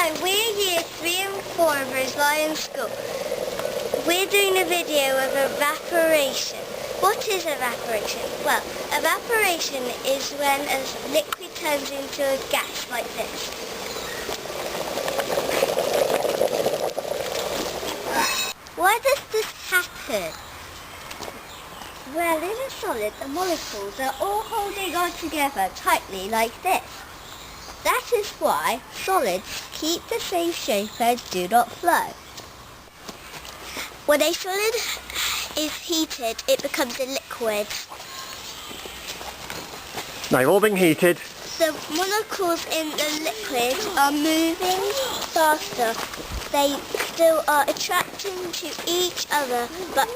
Hello, we're year 3 and 4 of Roselyon School. We're doing a video of evaporation. What is evaporation? Well, evaporation is when a liquid turns into a gas like this. Why does this happen? Well, in a solid, the molecules are all holding on together tightly like this. That is why solids keep the same shape and do not flow. When a solid is heated, it becomes a liquid. Now you've all been heated. The molecules in the liquid are moving faster. They still are attracting to each other, but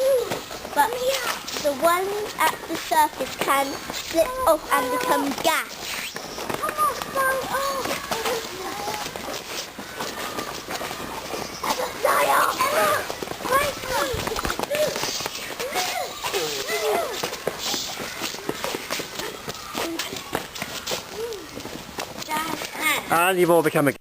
the ones at the surface can slip off and become gas. And you've all become a...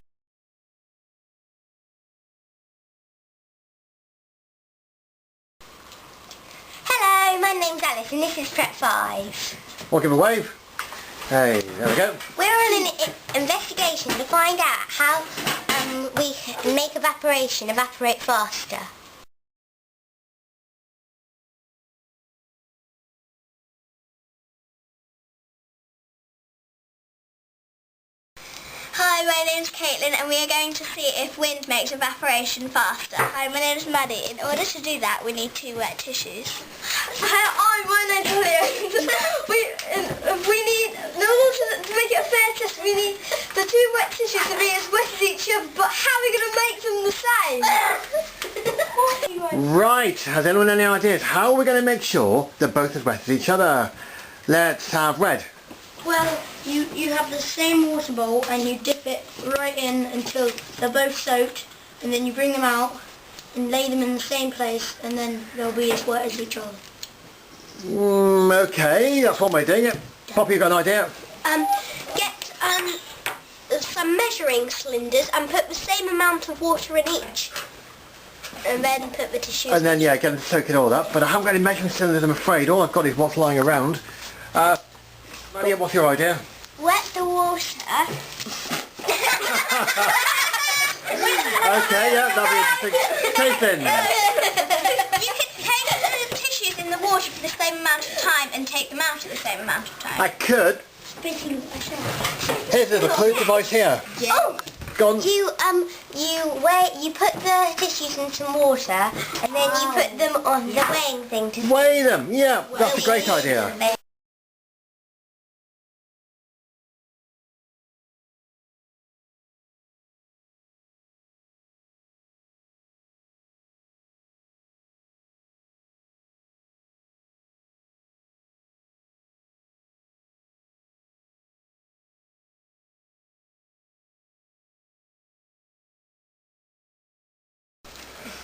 Hello, my name's Alice and this is Prep 5. Well, give a wave. Hey, there we go. We're on an investigation to find out how we make evaporation evaporate faster. Hi, my name's Caitlin and we are going to see if wind makes evaporation faster. Hi, my name's Maddie. In order to do that, we need 2 wet tissues. Hi, my name's Leah. we need, in order to make it a fair test, we need the 2 wet tissues to be as wet as each other, but how are we going to make them the same? Right, has anyone any ideas? How are we going to make sure they're both as wet as each other? Let's have red. Well, you have the same water bowl and you dip it right in until they're both soaked, and then you bring them out and lay them in the same place, and then they'll be as wet as each other. Okay, that's one way of doing it. Poppy, you got an idea? Get some measuring cylinders and put the same amount of water in each. And then put the tissues. And then, yeah, get them to soak it all up. But I haven't got any measuring cylinders, I'm afraid. All I've got is what's lying around. Maria, what's your idea? Wet the water. Okay, yeah, that'll be interesting. Caitlin. You can take the tissues in the water for the same amount of time and take them out at the same amount of time. I could. Here's a little clue device here. Yeah. Oh. Go on. You put the tissues in some water and then you put them on the weighing thing to Weigh them. Yeah, that's a great idea.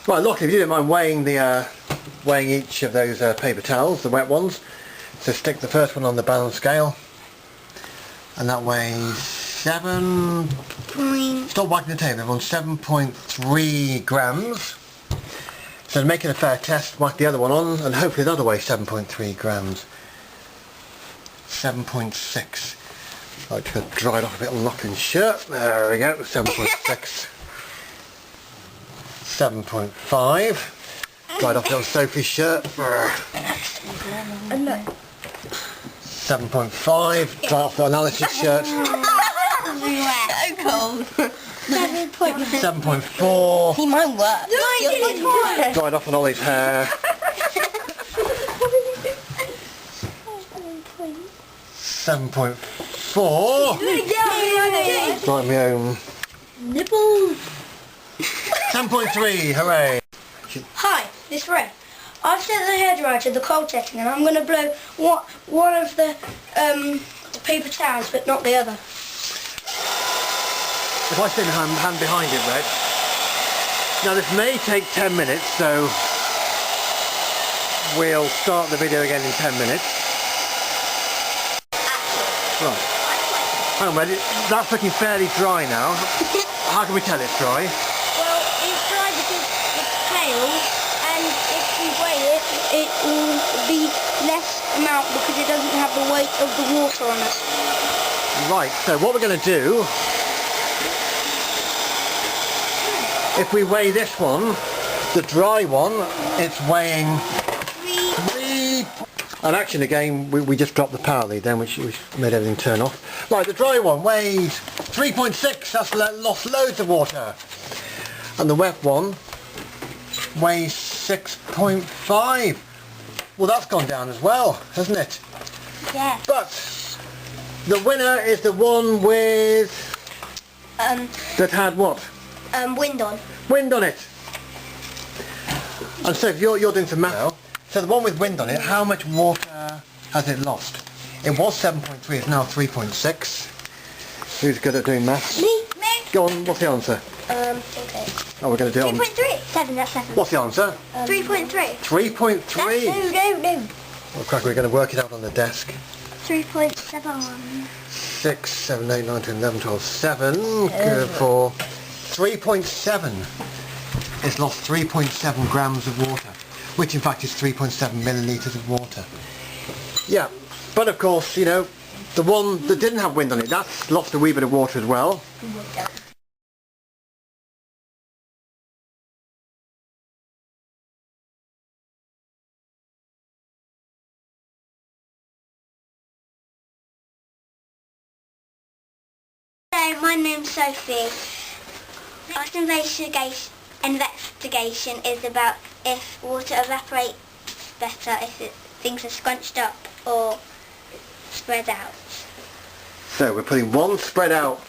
Right, luckily if you didn't mind weighing each of those paper towels, the wet ones, so stick the first one on the balance scale, and that weighs stop whacking the table, everyone, 7.3 grams. So to make it a fair test, whack the other one on, and hopefully that'll weigh 7.3 grams. 7.6. Like to dry it off a bit on Lachlan's shirt. There we go, 7.6. 7.5. Dried off little Sophie's shirt. 7.5. Dry off little Alice's shirt. So cold. 7.4. He might work. Dried off on Ollie's hair. 7.4. Dried my own Nipples. 10.3, hooray! Hi, this is Ray. I've set the hairdryer to the cold setting and I'm going to blow one of the paper towels but not the other. If I stand hand behind it, Red. Now this may take 10 minutes, so we'll start the video again in 10 minutes. Right. Hang on, Red, that's looking fairly dry now. How can we tell it's dry? Well, it's dry because it's pale, and if we weigh it, it will be less amount because it doesn't have the weight of the water on it. Right, so what we're going to do, if we weigh this one, the dry one, it's weighing 3. And actually again, we just dropped the power lead then, which made everything turn off. Right, the dry one weighs 3.6, that's lost loads of water. And the wet one weighs 6.5. Well, that's gone down as well, hasn't it? Yeah. But the winner is the one with that had what? Wind on. Wind on it. And so if you're doing some math now, so the one with wind on it, how much water has it lost? It was 7.3, it's now 3.6. Who's good at doing maths? Me. Go on, what's the answer? Okay. Oh, we're going to do it on... 3.3. 7, that's 7. What's the answer? 3.3. 3.3. No. Well, crack, we're going to work it out on the desk. 3.7. 6, 7, 8, 9, 10, 11, 12, 7, good for 3.7. It's lost 3.7 grams of water, which in fact is 3.7 millilitres of water. Yeah, but of course, you know, the one that didn't have wind on it, that's lost a wee bit of water as well. Hello, my name's Sophie. Last investigation is about if water evaporates better if things are scrunched up or spread out. So we're putting one spread out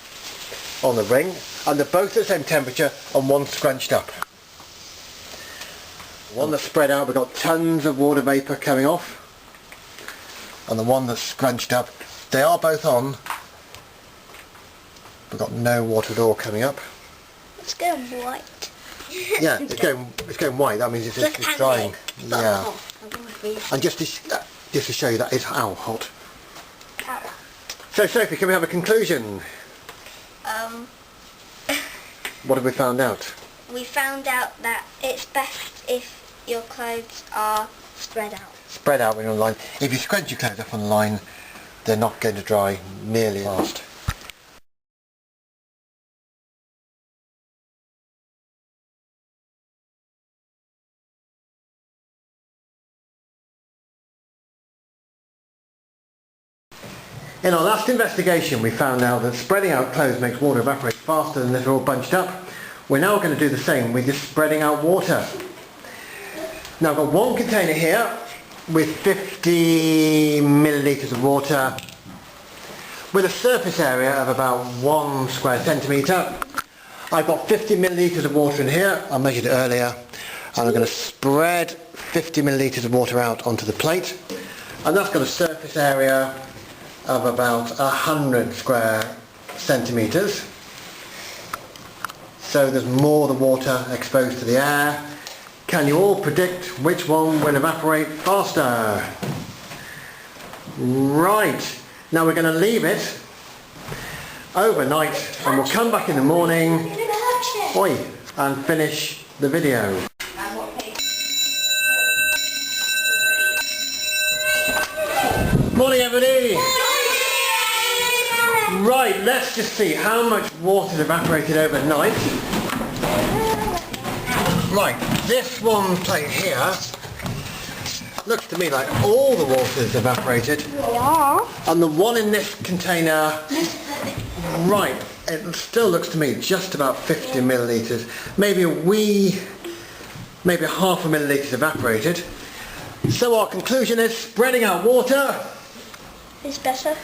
on the ring, and they're both at the same temperature, and one scrunched up. The one that's spread out, we've got tons of water vapour coming off, and the one that's scrunched up, they are both on. We've got no water at all coming up. It's going white. Yeah, it's going white. That means it's drying. Yeah. And just to show you that it's hot. So Sophie, can we have a conclusion? What have we found out? We found out that it's best if your clothes are spread out. Spread out when you're on the line. If you scrunch your clothes up on the line, they're not going to dry nearly as fast. In our last investigation, we found out that spreading out clothes makes water evaporate faster than if they're all bunched up. We're now going to do the same with just spreading out water. Now I've got one container here with 50 millilitres of water with a surface area of about 1 square centimetre. I've got 50 millilitres of water in here. I measured it earlier, and I'm going to spread 50 millilitres of water out onto the plate, and that's got a surface area of about 100 square centimetres. So there's more of the water exposed to the air. Can you all predict which one will evaporate faster? Right, now we're going to leave it overnight, and we'll come back in the morning and finish the video. Morning everybody! Right, let's just see how much water evaporated overnight. Right, this one plate here looks to me like all the water's evaporated. Yeah. And the one in this container, right, it still looks to me just about 50 millilitres. Maybe half a millilitre evaporated. So our conclusion is spreading out water It's better.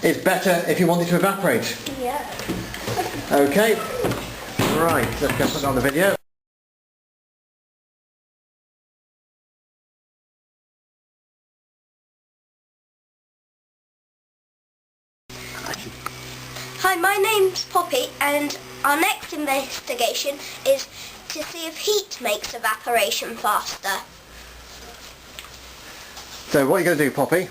is better if you want it to evaporate. Yeah. Okay, right, let's go put it on the video. Hi, my name's Poppy, and our next investigation is to see if heat makes evaporation faster. So what are you going to do, Poppy?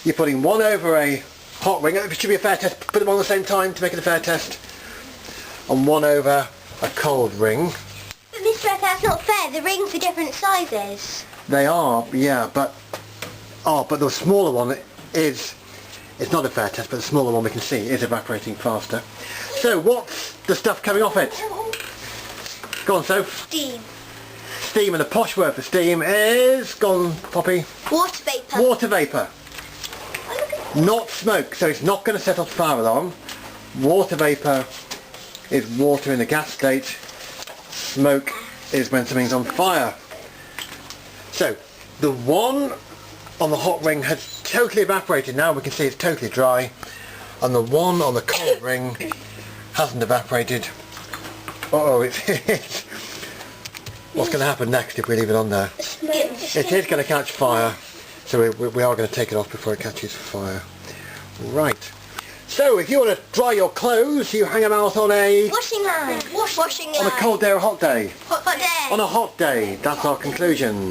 You're putting one over a hot ring. It should be a fair test. Put them on at the same time to make it a fair test. and one over a cold ring. But Mr. Ed, that's not fair. The rings are different sizes. They are, yeah, but the smaller one is, it's not a fair test, but the smaller one we can see is evaporating faster. So what's the stuff coming off it? Go on, Soph. Steam. Steam, and the posh word for steam is, go on, Poppy. Water vapour. Water vapour. Not smoke, so it's not going to set off the fire alarm. Water vapour is water in the gas state. Smoke is when something's on fire. So, the one on the hot ring has totally evaporated. Now we can see it's totally dry. And the one on the cold ring hasn't evaporated. Uh-oh, it's what's going to happen next if we leave it on there? It is going to catch fire. So we are going to take it off before it catches fire. Right. So if you want to dry your clothes, you hang them out on a... Washing line. Washing line. On a cold day or a hot day? Hot day. On a hot day. That's our conclusion.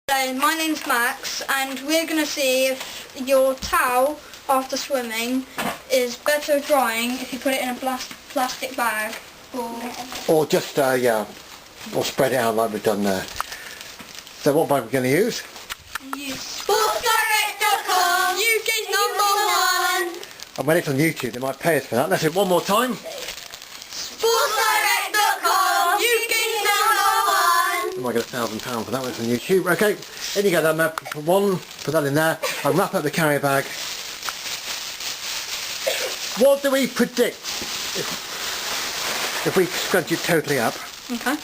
Hello, my name's Max, and we're going to see if your towel after swimming is better drying if you put it in a plastic bag or just or spread it out like we've done there. So what bag are we going to use? SportsDirect.com, UK's #1. And when it's on YouTube they might pay us for that. Let's do it one more time. SportsDirect.com, UK's #1. I might get £1,000 for that one on YouTube. Okay, then you get that map. Put that in there and wrap up the carrier bag. What do we predict if we scrunch it totally up? Okay.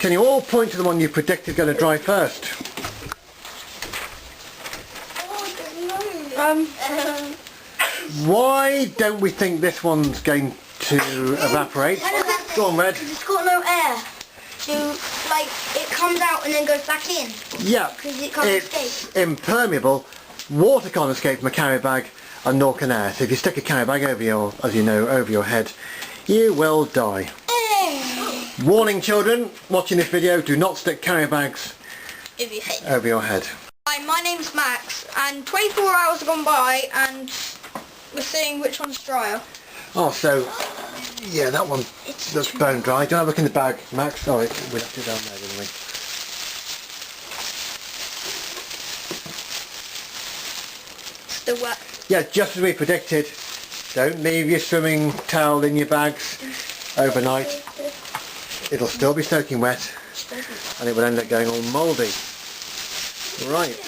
Can you all point to the one you predict is going to dry first? Why don't we think this one's going to evaporate? Go on, Red. It's got no air. So, like, it comes out and then goes back in. Yeah, Because it can't it's escape. impermeable. Water can't escape from a carrier bag, and nor can air. So if you stick a carrier bag over your, as you know, over your head, you will die. Warning, children watching this video, do not stick carrier bags over your head. Hi, my name's Max, and 24 hours have gone by, and we're seeing which one's drier. Oh, so, yeah, that one looks bone dry. Do you want to look in the bag, Max? Oh, we left it down there, didn't we? Still wet. Yeah, just as we predicted, don't leave your swimming towel in your bags overnight. It'll still be soaking wet and it will end up going all mouldy. Right.